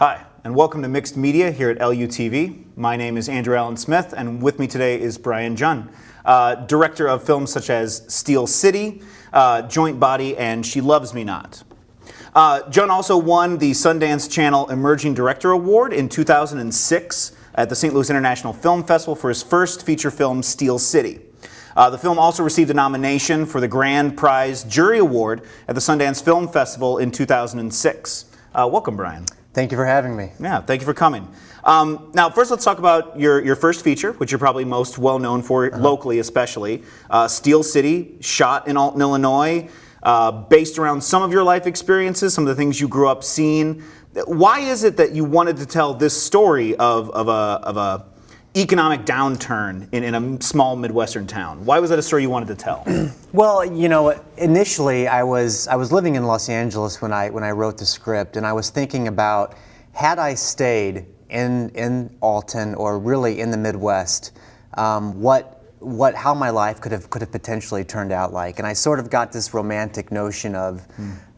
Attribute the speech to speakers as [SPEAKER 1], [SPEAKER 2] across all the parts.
[SPEAKER 1] Hi, and welcome to Mixed Media here at LUTV. My name is Andrew Allen Smith, and with me today is Brian Jun, director of films such as Steel City, Joint Body, and She Loves Me Not. Jun also won the Sundance Channel Emerging Director Award in 2006 at the St. Louis International Film Festival for his first feature film, Steel City. The film also received a nomination for the Grand Prize Jury Award at the Sundance Film Festival in 2006. Welcome, Brian.
[SPEAKER 2] Thank you for having me.
[SPEAKER 1] Yeah, thank you for coming. Now, first let's talk about your first feature, which you're probably most well known for, locally especially. Steel City, shot in Alton, Illinois, based around some of your life experiences, some of the things you grew up seeing. Why is it that you wanted to tell this story of a economic downturn in a small Midwestern town? Why was that a story you wanted to tell?
[SPEAKER 2] Well, you know, initially I was living in Los Angeles when I wrote the script, and I was thinking about, had I stayed in Alton or really in the Midwest, how my life could have potentially turned out like. And I sort of got this romantic notion of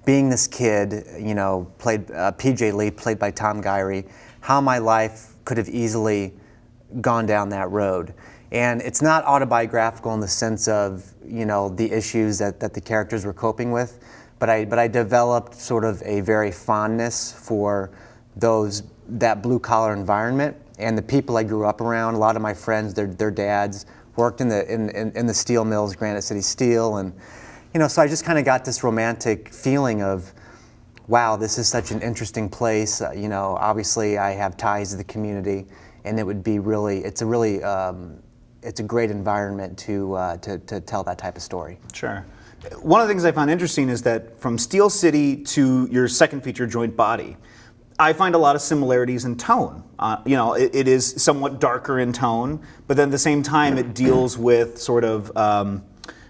[SPEAKER 2] being this kid, you know, played PJ Lee, played by Tom Gyrie, how my life could have easily gone down that road. And it's not autobiographical in the sense of, you know, the issues that the characters were coping with, but I developed sort of a very fondness for that blue collar environment and the people I grew up around. A lot of my friends, their dads worked in the steel mills, Granite City Steel, and you know, so I just kind of got this romantic feeling of, wow, this is such an interesting place. You know, obviously I have ties to the community, and it would be it's a great environment to tell that type of story.
[SPEAKER 1] Sure. One of the things I found interesting is that from Steel City to your second feature, Joint Body, I find a lot of similarities in tone. You know, it is somewhat darker in tone, but then at the same time it deals with sort of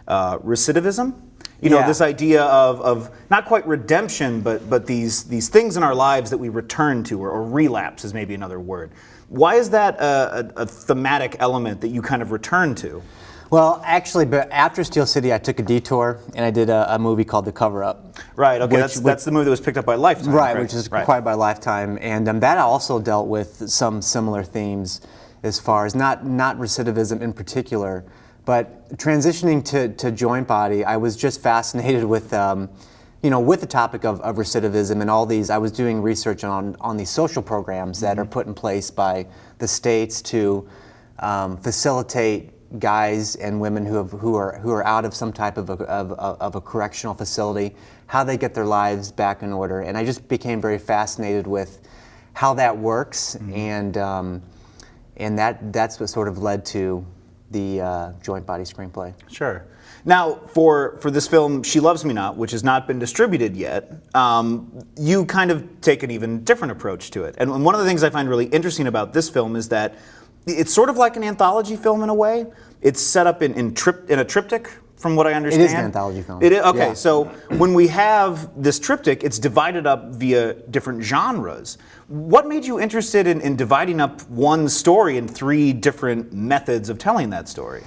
[SPEAKER 1] recidivism. You know, this idea of not quite redemption, but these things in our lives that we return to, or relapse is maybe another word. Why is that a thematic element that you kind of return to?
[SPEAKER 2] Well, actually, but after Steel City, I took a detour and I did a movie called The Cover-Up.
[SPEAKER 1] Right. Okay. That's the movie that was picked up by Lifetime.
[SPEAKER 2] Right, which is acquired by Lifetime, and that also dealt with some similar themes, as far as not recidivism in particular, but transitioning to Joint Body. I was just fascinated with with the topic of recidivism and all these. I was doing research on these social programs that are put in place by the states to facilitate guys and women who are out of some type of a correctional facility, how they get their lives back in order. And I just became very fascinated with how that works, and that's what sort of led to the Joint Body screenplay.
[SPEAKER 1] Sure. Now, for this film, She Loves Me Not, which has not been distributed yet, you kind of take an even different approach to it. And one of the things I find really interesting about this film is that it's sort of like an anthology film in a way. It's set up in a triptych, from what I understand.
[SPEAKER 2] It is an anthology film.
[SPEAKER 1] It is? Okay,
[SPEAKER 2] yeah.
[SPEAKER 1] So when we have this triptych, it's divided up via different genres. What made you interested in dividing up one story in three different methods of telling that story?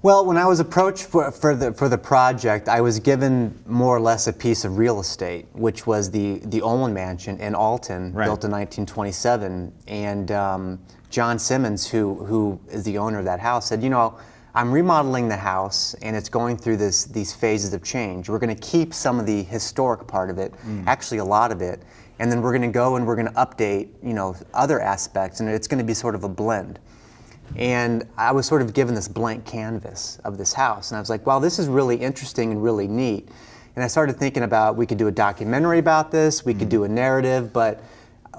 [SPEAKER 2] Well, when I was approached for the project, I was given more or less a piece of real estate, which was the Olin Mansion in Alton, built in 1927. And John Simmons, who is the owner of that house, said, you know, I'm remodeling the house, and it's going through these phases of change. We're going to keep some of the historic part of it, actually a lot of it, and then we're going to go and we're going to update, you know, other aspects, and it's going to be sort of a blend. And I was sort of given this blank canvas of this house, and I was like, wow, this is really interesting and really neat. And I started thinking about, we could do a documentary about this, we could do a narrative, but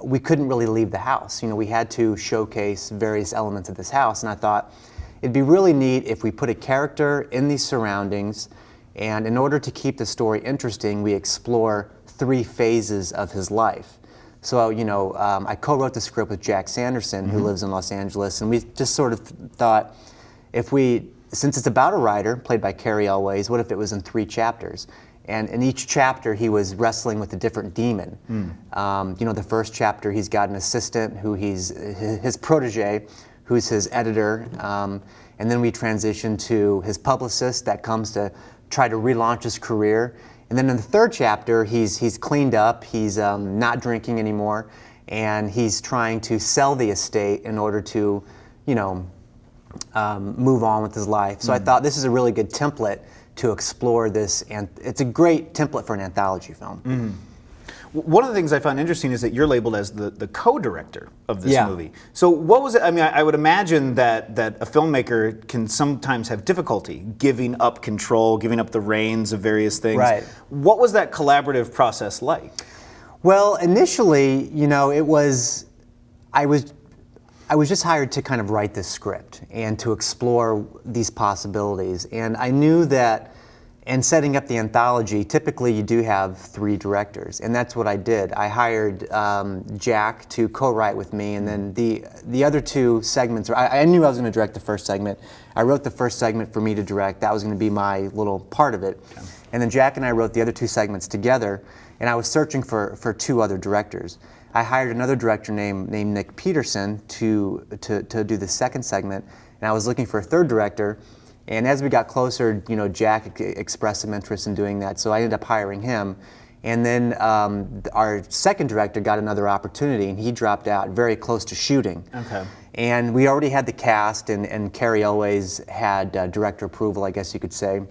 [SPEAKER 2] we couldn't really leave the house. You know, we had to showcase various elements of this house, and I thought it'd be really neat if we put a character in these surroundings, and in order to keep the story interesting, we explore three phases of his life. So, you know, I co-wrote the script with Jack Sanderson, who lives in Los Angeles, and we just sort of thought, since it's about a writer, played by Carrie Elways, what if it was in 3 chapters? And in each chapter, he was wrestling with a different demon. You know, the first chapter, he's got an assistant who his protege, who's his editor, and then we transition to his publicist that comes to try to relaunch his career. And then in the third chapter, he's cleaned up, he's not drinking anymore, and he's trying to sell the estate in order to, move on with his life. So I thought this is a really good template to explore this, and it's a great template for an anthology film.
[SPEAKER 1] One of the things I found interesting is that you're labeled as the co-director of this movie. So what was it? I mean, I would imagine that a filmmaker can sometimes have difficulty giving up control, giving up the reins of various things.
[SPEAKER 2] Right.
[SPEAKER 1] What was that collaborative process like?
[SPEAKER 2] Well, initially, I was just hired to kind of write this script and to explore these possibilities. And I knew that in setting up the anthology, typically you do have 3 directors, and that's what I did. I hired Jack to co-write with me, and then the other 2 segments, I knew I was going to direct the first segment. I wrote the first segment for me to direct. That was going to be my little part of it. Okay. And then Jack and I wrote the other 2 segments together, and I was searching for 2 other directors. I hired another director named Nick Peterson to do the second segment, and I was looking for a 3rd director. And as we got closer, Jack expressed some interest in doing that, so I ended up hiring him. And then our second director got another opportunity, and he dropped out very close to shooting.
[SPEAKER 1] Okay.
[SPEAKER 2] And we already had the cast, and Carrie always had director approval, I guess you could say.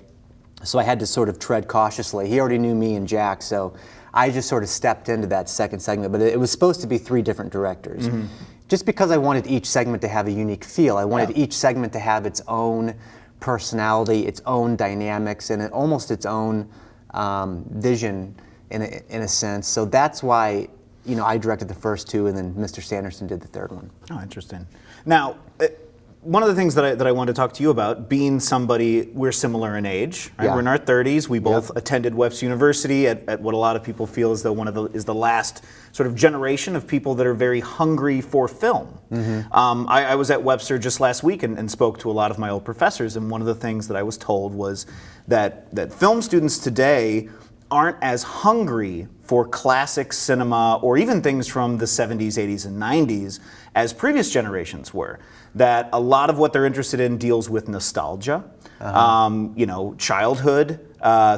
[SPEAKER 2] So I had to sort of tread cautiously. He already knew me and Jack, so I just sort of stepped into that second segment. But it was supposed to be 3 different directors. Just because I wanted each segment to have a unique feel. I wanted each segment to have its own personality, its own dynamics, and almost its own vision in a sense. So that's why I directed the first 2, and then Mr. Sanderson did the 3rd one.
[SPEAKER 1] Oh, interesting. Now, one of the things that I wanted to talk to you about, being somebody, we're similar in age, right? We're in our 30s. We both attended Webster University at what a lot of people feel is is the last sort of generation of people that are very hungry for film. I was at Webster just last week and spoke to a lot of my old professors, and one of the things that I was told was that film students today aren't as hungry for classic cinema or even things from the 70s, 80s, and 90s as previous generations were. That a lot of what they're interested in deals with nostalgia, childhood,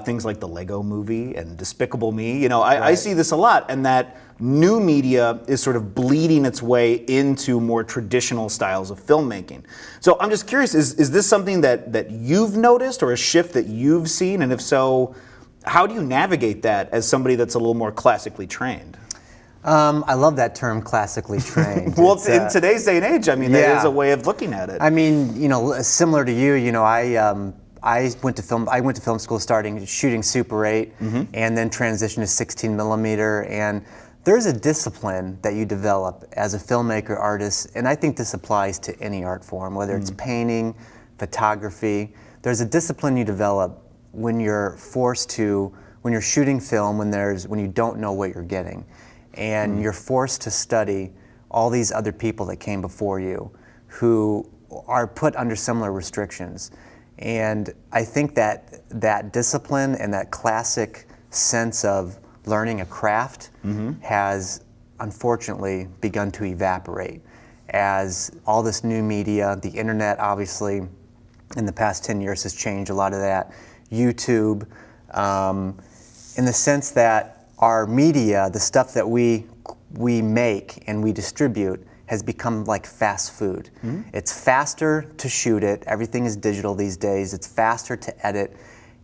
[SPEAKER 1] things like the Lego Movie and Despicable Me. I see this a lot, and that new media is sort of bleeding its way into more traditional styles of filmmaking. So I'm just curious, is this something that you've noticed or a shift that you've seen? And if so, how do you navigate that as somebody that's a little more classically trained?
[SPEAKER 2] I love that term, classically trained.
[SPEAKER 1] Well, in today's day and age, that is a way of looking at it.
[SPEAKER 2] I mean, similar to you, I went to film school starting shooting Super 8 and then transitioned to 16 millimeter. And there's a discipline that you develop as a filmmaker, artist, and I think this applies to any art form, whether it's painting, photography. There's a discipline you develop when you're shooting film, when you don't know what you're getting. And you're forced to study all these other people that came before you who are put under similar restrictions. And I think that discipline and that classic sense of learning a craft has unfortunately begun to evaporate as all this new media, the internet obviously in the past 10 years has changed a lot of that, YouTube, in the sense that our media, the stuff that we make and we distribute, has become like fast food. It's faster to shoot it. Everything is digital these days. It's faster to edit.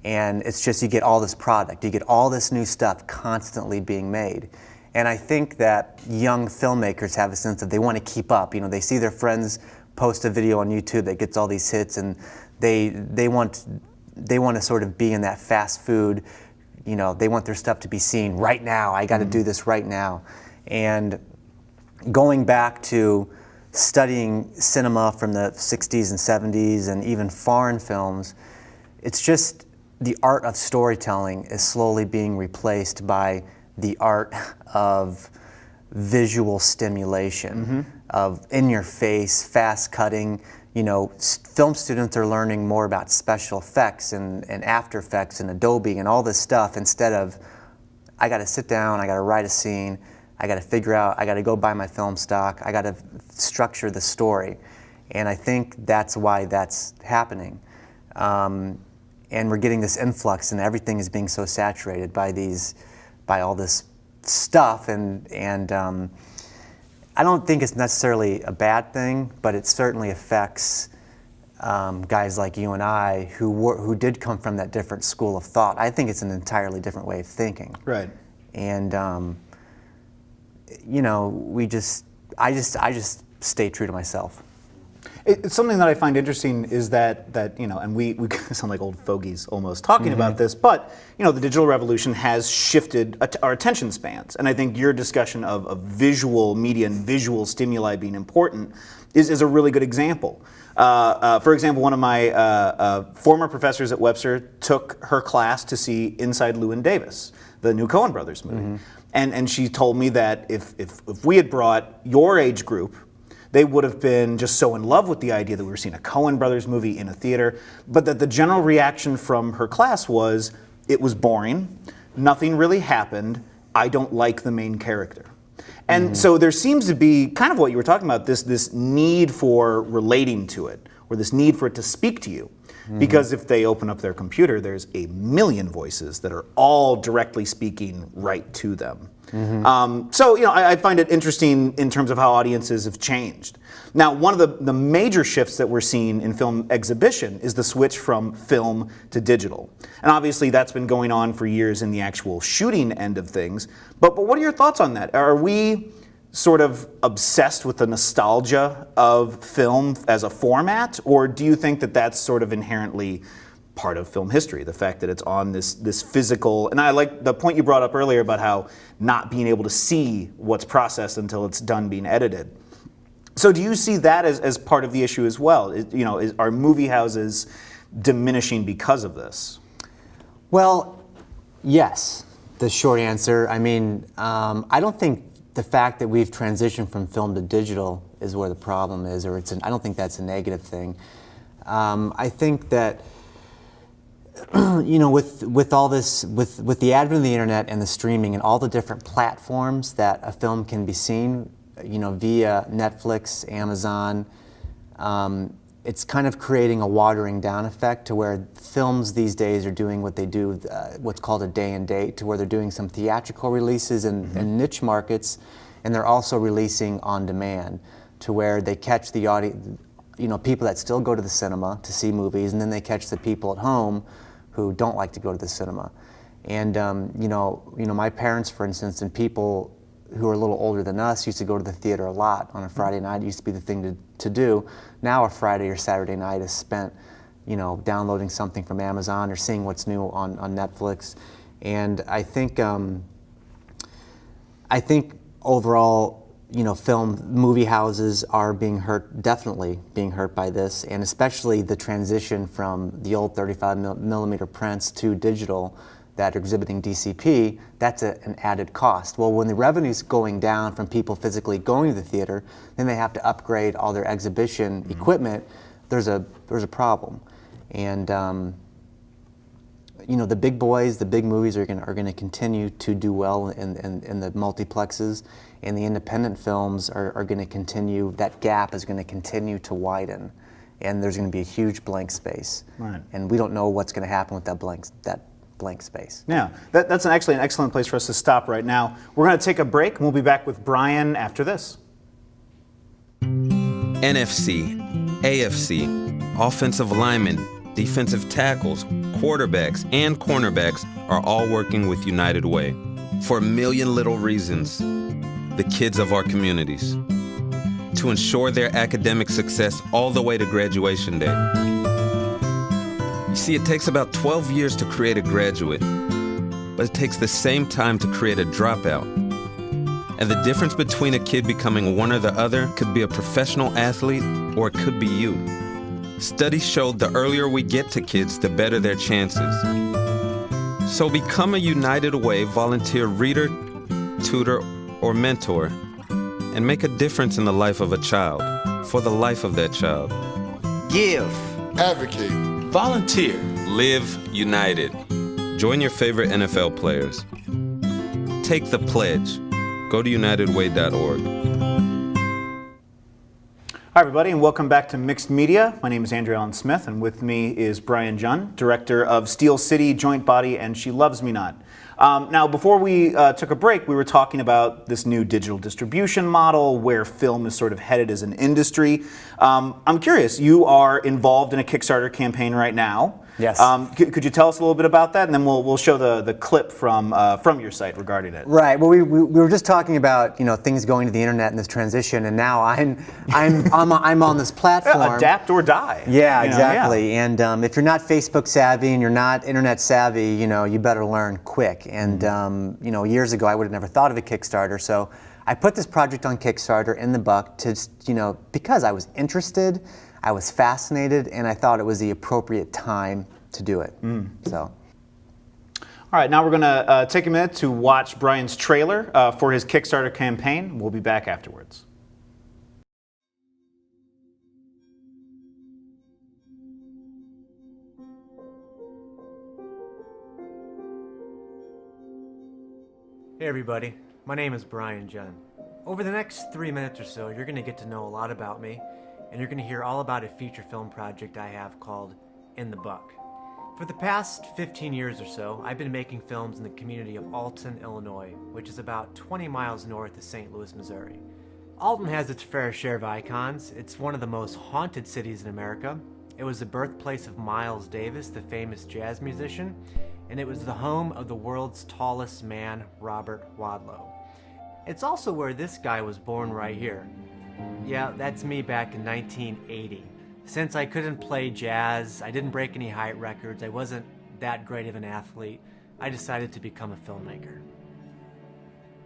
[SPEAKER 2] And it's just, you get all this product. You get all this new stuff constantly being made. And I think that young filmmakers have a sense that they want to keep up. They see their friends post a video on YouTube that gets all these hits, and they want to sort of be in that fast food. They want their stuff to be seen right now. I got to do this right now. And going back to studying cinema from the 60s and 70s and even foreign films, it's just the art of storytelling is slowly being replaced by the art of visual stimulation, of in-your-face, fast-cutting. Film students are learning more about special effects and After Effects and Adobe and all this stuff instead of, I got to sit down, I got to write a scene, I got to figure out, I got to go buy my film stock, I got to structure the story. And I think that's why that's happening. And we're getting this influx, and everything is being so saturated by all this stuff, and I don't think it's necessarily a bad thing, but it certainly affects guys like you and I who did come from that different school of thought. I think it's an entirely different way of thinking.
[SPEAKER 1] Right.
[SPEAKER 2] And you know, I just stay true to myself.
[SPEAKER 1] It's something that I find interesting is that you know, and we sound like old fogies almost talking about this, but you know, the digital revolution has shifted our attention spans, and I think your discussion of visual media and visual stimuli being important is a really good example. For example, one of my former professors at Webster took her class to see Inside Llewyn Davis, the new Coen Brothers movie, and she told me that if we had brought your age group, they would have been just so in love with the idea that we were seeing a Coen Brothers movie in a theater, but that the general reaction from her class was, it was boring, nothing really happened, I don't like the main character. And so there seems to be kind of what you were talking about, this need for relating to it, or this need for it to speak to you. Because if they open up their computer, there's a million voices that are all directly speaking right to them. So you know, I find it interesting in terms of how audiences have changed. Now, one of the major shifts that we're seeing in film exhibition is the switch from film to digital. And obviously that's been going on for years in the actual shooting end of things. But what are your thoughts on that? Are we sort of obsessed with the nostalgia of film as a format, or do you think that that's sort of inherently part of film history, the fact that it's on this physical, and I like the point you brought up earlier about how not being able to see what's processed until it's done being edited. So do you see that as part of the issue as well? You know, are movie houses diminishing because of this?
[SPEAKER 2] Well, yes, the short answer. I mean, I don't think the fact that we've transitioned from film to digital is where the problem is, or I don't think that's a negative thing. I think that you know, with all this, with the advent of the internet and the streaming and all the different platforms that a film can be seen, you know, via Netflix, Amazon, it's kind of creating a watering down effect to where films these days are doing what they do, what's called a day and date, to where they're doing some theatrical releases in niche markets, and they're also releasing on demand, to where they catch the audience, you know, people that still go to the cinema to see movies, and then they catch the people at home who don't like to go to the cinema. And you know, my parents, for instance, and people who are a little older than us used to go to the theater a lot on a Friday night. It used to be the thing to do. Now a Friday or Saturday night is spent, you know, downloading something from Amazon or seeing what's new on Netflix. And I think overall, you know, movie houses are definitely being hurt by this, and especially the transition from the old 35 millimeter prints to digital that are exhibiting DCP. That's an added cost. Well, when the revenue's going down from people physically going to the theater, then they have to upgrade all their exhibition equipment. There's a problem, and you know, the big boys, the big movies are going to continue to do well in the multiplexes, and the independent films are going to continue. That gap is going to continue to widen, and there's going to be a huge blank space.
[SPEAKER 1] Right.
[SPEAKER 2] And we don't know what's going to happen with that blank space.
[SPEAKER 1] Yeah, that's actually an excellent place for us to stop right now. We're going to take a break, and we'll be back with Brian after this.
[SPEAKER 3] NFC, AFC, offensive linemen, defensive tackles, quarterbacks, and cornerbacks are all working with United Way for a million little reasons. The kids of our communities, to ensure their academic success all the way to graduation day. You see, it takes about 12 years to create a graduate, but it takes the same time to create a dropout. And the difference between a kid becoming one or the other could be a professional athlete, or it could be you. Studies showed the earlier we get to kids, the better their chances. So become a United Way volunteer reader, tutor, or mentor, and make a difference in the life of a child, for the life of that child.
[SPEAKER 4] Give. Advocate. Volunteer.
[SPEAKER 3] Live United. Join your favorite NFL players. Take the pledge. Go to unitedway.org.
[SPEAKER 1] Hi, everybody, and welcome back to Mixed Media. My name is Andrew Allen Smith, and with me is Brian Jun, director of Steel City, Joint Body, and She Loves Me Not. Now, before we took a break, we were talking about this new digital distribution model, where film is sort of headed as an industry. I'm curious, you are involved in a Kickstarter campaign right now.
[SPEAKER 2] Yes.
[SPEAKER 1] Could you tell us a little bit about that, and then we'll show the clip from your site regarding it.
[SPEAKER 2] Right. Well, we were just talking about things going to the internet and this transition, and now I'm on this platform.
[SPEAKER 1] Yeah, adapt or die.
[SPEAKER 2] Yeah, exactly.
[SPEAKER 1] Yeah.
[SPEAKER 2] And if you're not Facebook savvy and you're not internet savvy, you better learn quick. And years ago I would have never thought of a Kickstarter, so I put this project on Kickstarter in the buck to because I was interested. I was fascinated, and I thought it was the appropriate time to do it. So.
[SPEAKER 1] All right, now we're going to take a minute to watch Brian's trailer for his Kickstarter campaign. We'll be back afterwards.
[SPEAKER 5] Hey everybody, my name is MixedMediaBrianJun. Over the next 3 minutes or so, you're going to get to know a lot about me, and you're going to hear all about a feature film project I have called In the Buck. For the past 15 years or so, I've been making films in the community of Alton, Illinois, which is about 20 miles north of St. Louis, Missouri. Alton has its fair share of icons. It's one of the most haunted cities in America. It was the birthplace of Miles Davis, the famous jazz musician, and it was the home of the world's tallest man, Robert Wadlow. It's also where this guy was born right here. Yeah, that's me back in 1980. Since I couldn't play jazz, I didn't break any height records, I wasn't that great of an athlete, I decided to become a filmmaker.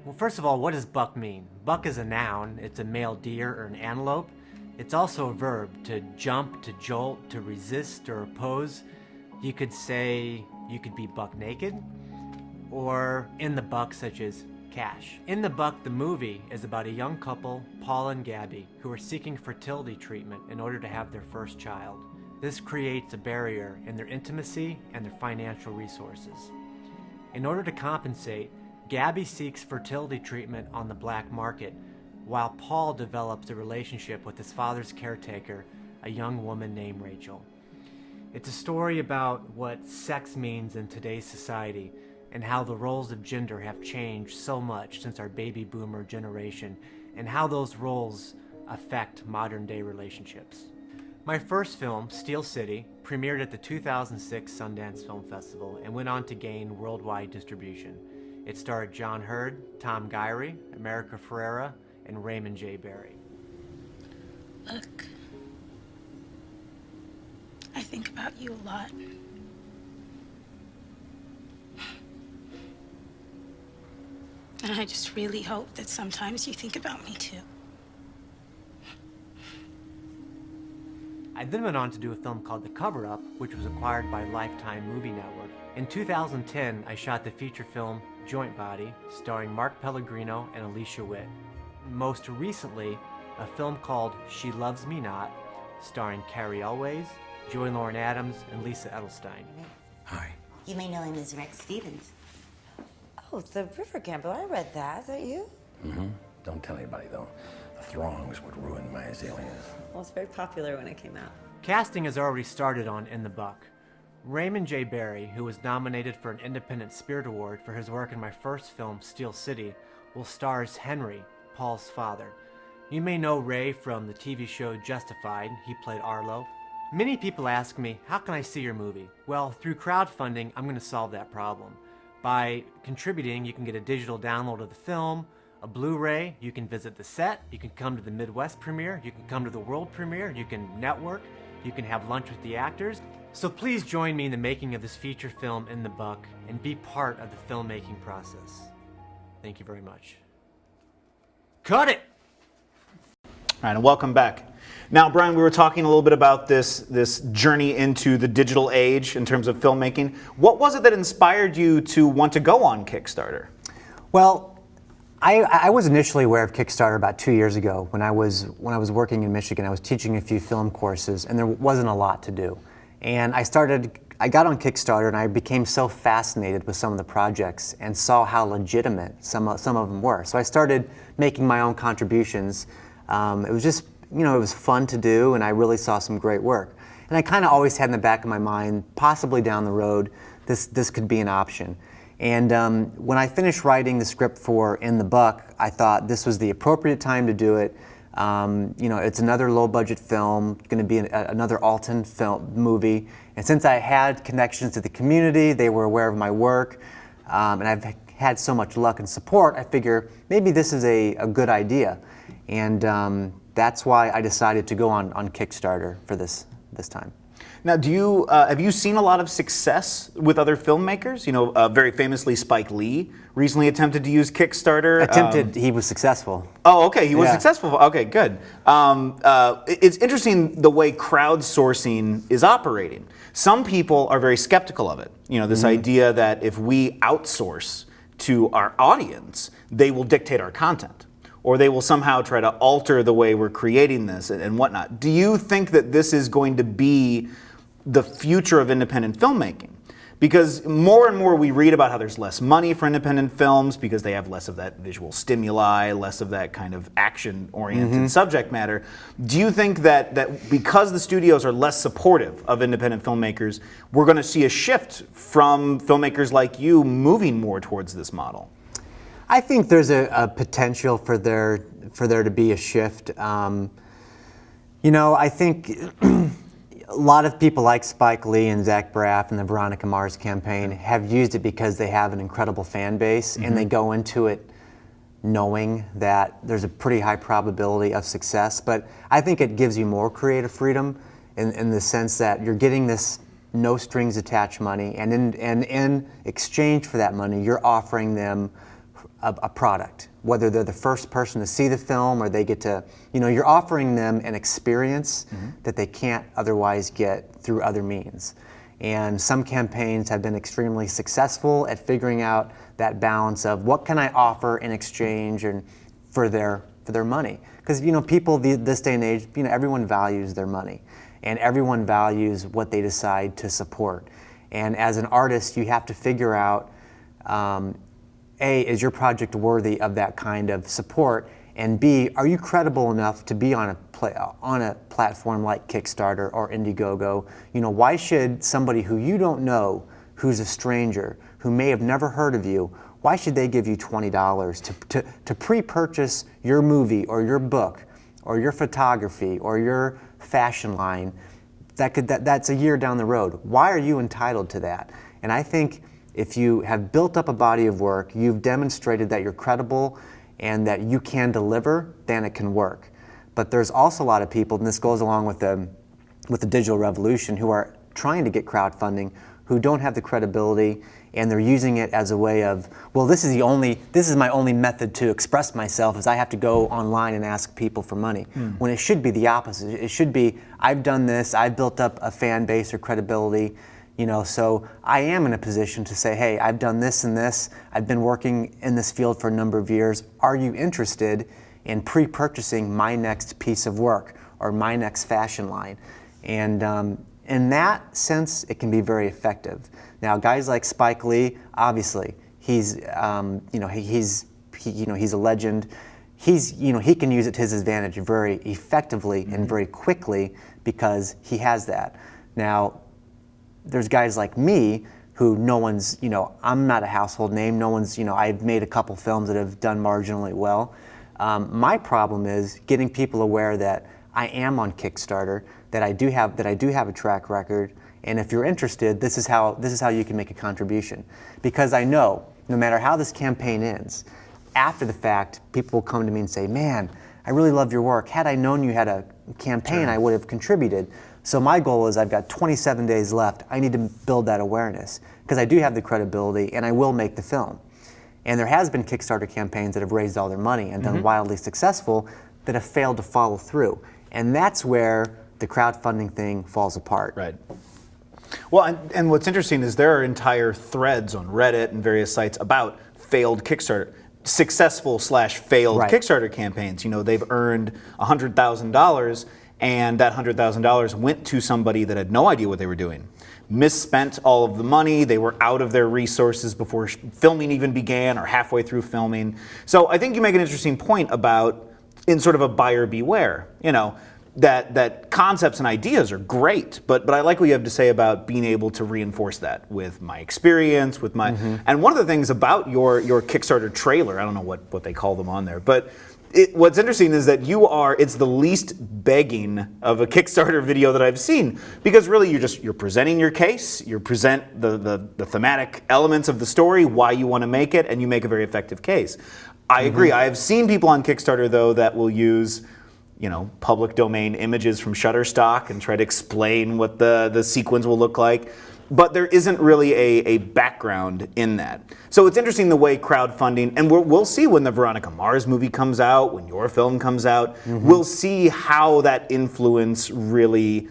[SPEAKER 5] Well, first of all, what does buck mean? Buck is a noun. It's a male deer or an antelope. It's also a verb, to jump, to jolt, to resist or oppose. You could say you could be buck naked, or in the buck, such as cash. In the Buck, the movie, is about a young couple, Paul and Gabby, who are seeking fertility treatment in order to have their first child. This creates a barrier in their intimacy and their financial resources. In order to compensate, Gabby seeks fertility treatment on the black market, while Paul develops a relationship with his father's caretaker, a young woman named Rachel. It's a story about what sex means in today's society, and how the roles of gender have changed so much since our baby boomer generation, and how those roles affect modern day relationships. My first film, Steel City, premiered at the 2006 Sundance Film Festival and went on to gain worldwide distribution. It starred John Hurd, Tom Gyrie, America Ferrera, and Raymond J. Barry.
[SPEAKER 6] Look, I think about you a lot. And I just really hope that sometimes you think about me too.
[SPEAKER 5] I then went on to do a film called The Cover-Up, which was acquired by Lifetime Movie Network. In 2010, I shot the feature film Joint Body, starring Mark Pellegrino and Alicia Witt. Most recently, a film called She Loves Me Not, starring Carrie Elways, Joy Lauren Adams, and Lisa Edelstein.
[SPEAKER 7] Hi.
[SPEAKER 8] You may know him as Rex Stevens.
[SPEAKER 9] Oh, the River Gambler. I read that. Is that you?
[SPEAKER 7] Mm-hmm. Don't tell anybody, though. The throngs would ruin my azaleas.
[SPEAKER 9] Well, it's very popular when it came out.
[SPEAKER 5] Casting has already started on In the Buck. Raymond J. Barry, who was nominated for an Independent Spirit Award for his work in my first film, Steel City, will star as Henry, Paul's father. You may know Ray from the TV show Justified. He played Arlo. Many people ask me, how can I see your movie? Well, through crowdfunding, I'm going to solve that problem. By contributing, you can get a digital download of the film, a Blu-ray, you can visit the set, you can come to the Midwest premiere, you can come to the world premiere, you can network, you can have lunch with the actors. So please join me in the making of this feature film In the Buck and be part of the filmmaking process. Thank you very much. Cut it!
[SPEAKER 1] All right, and welcome back. Now, Brian, we were talking a little bit about this journey into the digital age in terms of filmmaking. What was it that inspired you to want to go on Kickstarter?
[SPEAKER 2] Well, I was initially aware of Kickstarter about 2 years ago when I was working in Michigan. I was teaching a few film courses, and there wasn't a lot to do. And I got on Kickstarter, and I became so fascinated with some of the projects and saw how legitimate some of them were. So I started making my own contributions. It was just, it was fun to do, and I really saw some great work. And I kind of always had in the back of my mind, possibly down the road, this could be an option. And when I finished writing the script for In the Buck, I thought this was the appropriate time to do it. It's another low-budget film, going to be another Alton film movie. And since I had connections to the community, they were aware of my work, and I've had so much luck and support, I figure maybe this is a good idea. And that's why I decided to go on Kickstarter for this time.
[SPEAKER 1] Now, have you seen a lot of success with other filmmakers? Very famously, Spike Lee recently attempted to use Kickstarter.
[SPEAKER 2] He was successful.
[SPEAKER 1] Oh, okay, he was successful. Okay, good. It's interesting the way crowdsourcing is operating. Some people are very skeptical of it. This idea that if we outsource to our audience, they will dictate our content, or they will somehow try to alter the way we're creating this and whatnot. Do you think that this is going to be the future of independent filmmaking? Because more and more we read about how there's less money for independent films because they have less of that visual stimuli, less of that kind of action-oriented subject matter. Do you think that because the studios are less supportive of independent filmmakers, we're going to see a shift from filmmakers like you moving more towards this model?
[SPEAKER 2] I think there's a potential for there to be a shift. I think a lot of people like Spike Lee and Zach Braff and the Veronica Mars campaign have used it because they have an incredible fan base, and they go into it knowing that there's a pretty high probability of success. But I think it gives you more creative freedom in the sense that you're getting this no strings attached money, and in exchange for that money, you're offering them a product, whether they're the first person to see the film or they get to, you're offering them an experience that they can't otherwise get through other means. And some campaigns have been extremely successful at figuring out that balance of what can I offer in exchange and for their money. Because people this day and age, everyone values their money, and everyone values what they decide to support. And as an artist, you have to figure out, A, is your project worthy of that kind of support? And B, are you credible enough to be on a platform like Kickstarter or Indiegogo? Why should somebody who you don't know, who's a stranger, who may have never heard of you, why should they give you $20 to pre-purchase your movie or your book or your photography or your fashion line? That's a year down the road. Why are you entitled to that? And I think if you have built up a body of work, you've demonstrated that you're credible and that you can deliver, then it can work. But there's also a lot of people, and this goes along with the digital revolution, who are trying to get crowdfunding, who don't have the credibility, and they're using it as a way of, well, this is my only method to express myself, is I have to go online and ask people for money. When it should be the opposite. It should be, I've done this, I've built up a fan base or credibility, so I am in a position to say, hey, I've done this and this, I've been working in this field for a number of years. Are you interested in pre-purchasing my next piece of work or my next fashion line? And in that sense, it can be very effective. Now, guys like Spike Lee, obviously, he's a legend. He can use it to his advantage very effectively and very quickly because he has that. Now, there's guys like me who no one's, I'm not a household name. No one's, I've made a couple films that have done marginally well. My problem is getting people aware that I am on Kickstarter, that I do have a track record, and if you're interested, this is how you can make a contribution. Because I know, no matter how this campaign ends, after the fact, people will come to me and say, man, I really love your work. Had I known you had a campaign, I would have contributed. So my goal is I've got 27 days left. I need to build that awareness because I do have the credibility and I will make the film. And there has been Kickstarter campaigns that have raised all their money and done wildly successful that have failed to follow through. And that's where the crowdfunding thing falls apart.
[SPEAKER 1] Right. Well, and what's interesting is there are entire threads on Reddit and various sites about failed Kickstarter, successful/failed Kickstarter campaigns. They've earned $100,000 and that $100,000 went to somebody that had no idea what they were doing. Misspent all of the money, they were out of their resources before filming even began or halfway through filming. So I think you make an interesting point about, in sort of a buyer beware. that concepts and ideas are great, but I like what you have to say about being able to reinforce that with my experience, with my and one of the things about your Kickstarter trailer, I don't know what they call them on there, but what's interesting is that it's the least begging of a Kickstarter video that I've seen, because really you're presenting your case, you present the thematic elements of the story, why you want to make it, and you make a very effective case. I agree. I have seen people on Kickstarter though that will use public domain images from Shutterstock and try to explain what the sequence will look like. But there isn't really a background in that. So it's interesting the way crowdfunding, and we'll see when the Veronica Mars movie comes out, when your film comes out, we'll see how that influence really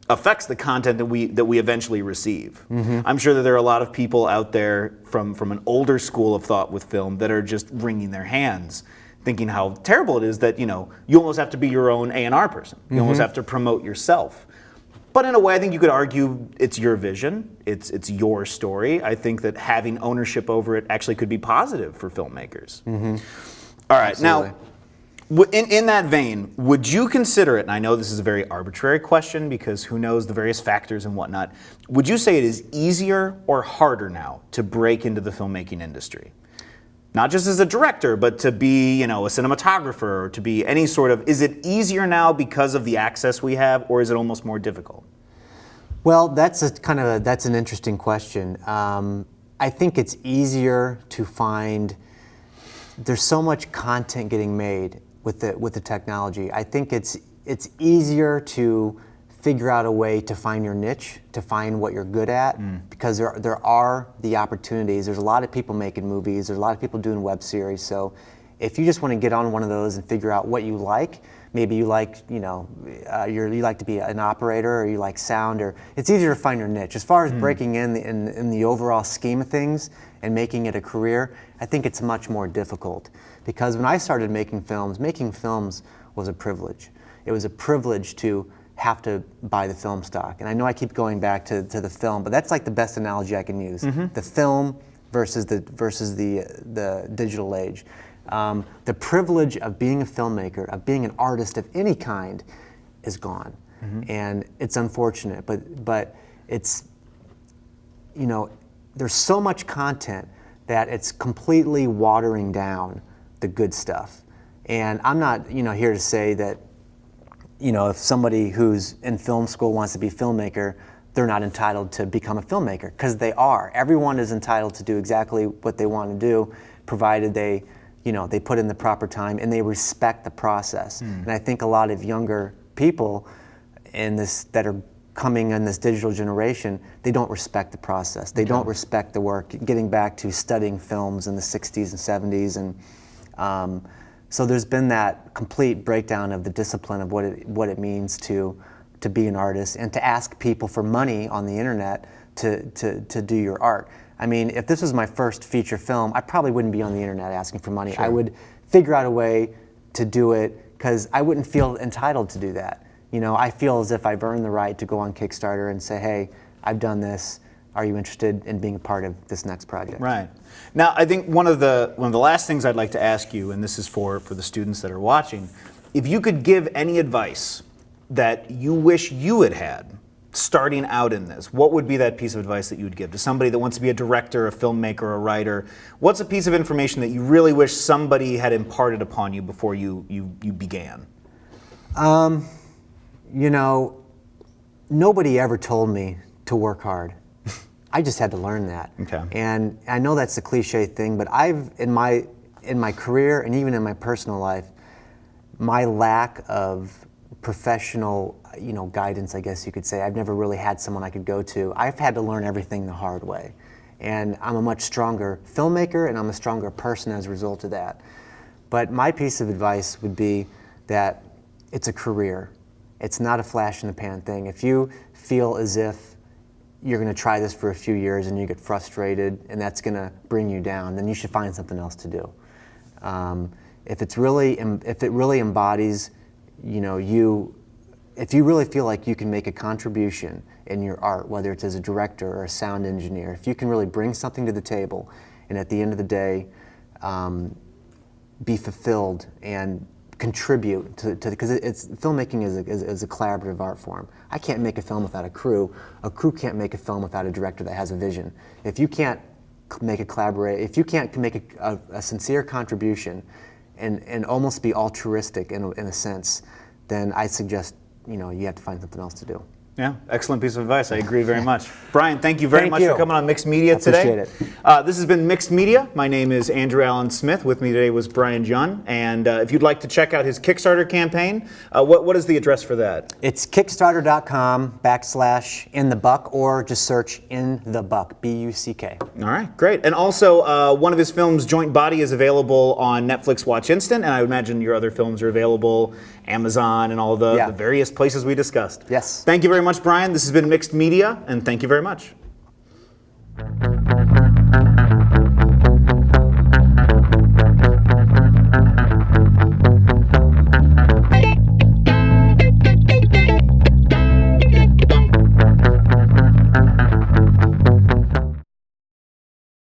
[SPEAKER 1] affects the content that we eventually receive. I'm sure that there are a lot of people out there from an older school of thought with film that are just wringing their hands, thinking how terrible it is that you almost have to be your own A&R person. You almost have to promote yourself. But in a way, I think you could argue it's your vision, it's your story. I think that having ownership over it actually could be positive for filmmakers. All right,
[SPEAKER 2] Absolutely.
[SPEAKER 1] now, in that vein, would you consider it, and I know this is a very arbitrary question because who knows the various factors and whatnot, would you say it is easier or harder now to break into the filmmaking industry? Not just as a director, but to be, a cinematographer, or to be any sort of, is it easier now because of the access we have, or is it almost more difficult?
[SPEAKER 2] Well, that's an interesting question. I think it's easier to find. There's so much content getting made with the technology. I think it's easier to figure out a way to find your niche, to find what you're good at, because there are the opportunities. There's a lot of people making movies. There's a lot of people doing web series. So if you just want to get on one of those and figure out what you like, maybe you like, you like to be an operator, or you like sound, or it's easier to find your niche. As far as breaking in the overall scheme of things and making it a career, I think it's much more difficult. Because when I started making films was a privilege. It was a privilege to have to buy the film stock. And I know I keep going back to the film, but that's like the best analogy I can use. The film versus the digital age. The privilege of being a filmmaker, of being an artist of any kind, is gone. And it's unfortunate, but it's, there's so much content that it's completely watering down the good stuff. And I'm not, here to say that, if somebody who's in film school wants to be a filmmaker, they're not entitled to become a filmmaker, because they are. Everyone is entitled to do exactly what they want to do, provided they put in the proper time and they respect the process. And I think a lot of younger people that are coming in this digital generation, they don't respect the process. They don't respect the work. Getting back to studying films in the 60s and 70s, and so there's been that complete breakdown of the discipline of what it means to be an artist, and to ask people for money on the internet to do your art. I mean, if this was my first feature film, I probably wouldn't be on the internet asking for money. Sure. I would figure out a way to do it, because I wouldn't feel entitled to do that. I feel as if I've earned the right to go on Kickstarter and say, hey, I've done this. Are you interested in being a part of this next project? Right.
[SPEAKER 1] Now, I think one of the last things I'd like to ask you, and this is for the students that are watching, if you could give any advice that you wish you had starting out in this, what would be that piece of advice that you would give to somebody that wants to be a director, a filmmaker, a writer? What's a piece of information that you really wish somebody had imparted upon you before you began?
[SPEAKER 2] Nobody ever told me to work hard. I just had to learn that. Okay. And I know that's a cliche thing, but I've, in my career and even in my personal life, my lack of professional, guidance, I guess you could say, I've never really had someone I could go to. I've had to learn everything the hard way. And I'm a much stronger filmmaker, and I'm a stronger person as a result of that. But my piece of advice would be that it's a career. It's not a flash in the pan thing. If you feel as if you're going to try this for a few years and you get frustrated and that's going to bring you down, then you should find something else to do. If it really embodies, if you really feel like you can make a contribution in your art, whether it's as a director or a sound engineer, if you can really bring something to the table, and at the end of the day, be fulfilled and contribute to because it's filmmaking is a collaborative art form. I can't make a film without a crew. A crew can't make a film without a director that has a vision. If you can't make if you can't make a sincere contribution and almost be altruistic in a sense, then I suggest you have to find something else to do.
[SPEAKER 1] Yeah, excellent piece of advice. I agree very much. Brian, thank you very much for coming on Mixed Media today.
[SPEAKER 2] Appreciate it.
[SPEAKER 1] This has been Mixed Media. My name is Andrew Allen Smith. With me today was Brian Jun. And if you'd like to check out his Kickstarter campaign, what is the address for that?
[SPEAKER 2] It's kickstarter.com/inthebuck, or just search In the Buck, B-U-C-K.
[SPEAKER 1] All right, great. And also, one of his films, Joint Body, is available on Netflix Watch Instant, and I would imagine your other films are available, Amazon, and all the various places we discussed.
[SPEAKER 2] Yes.
[SPEAKER 1] Thank you very much, Brian. This has been Mixed Media, and thank you very much.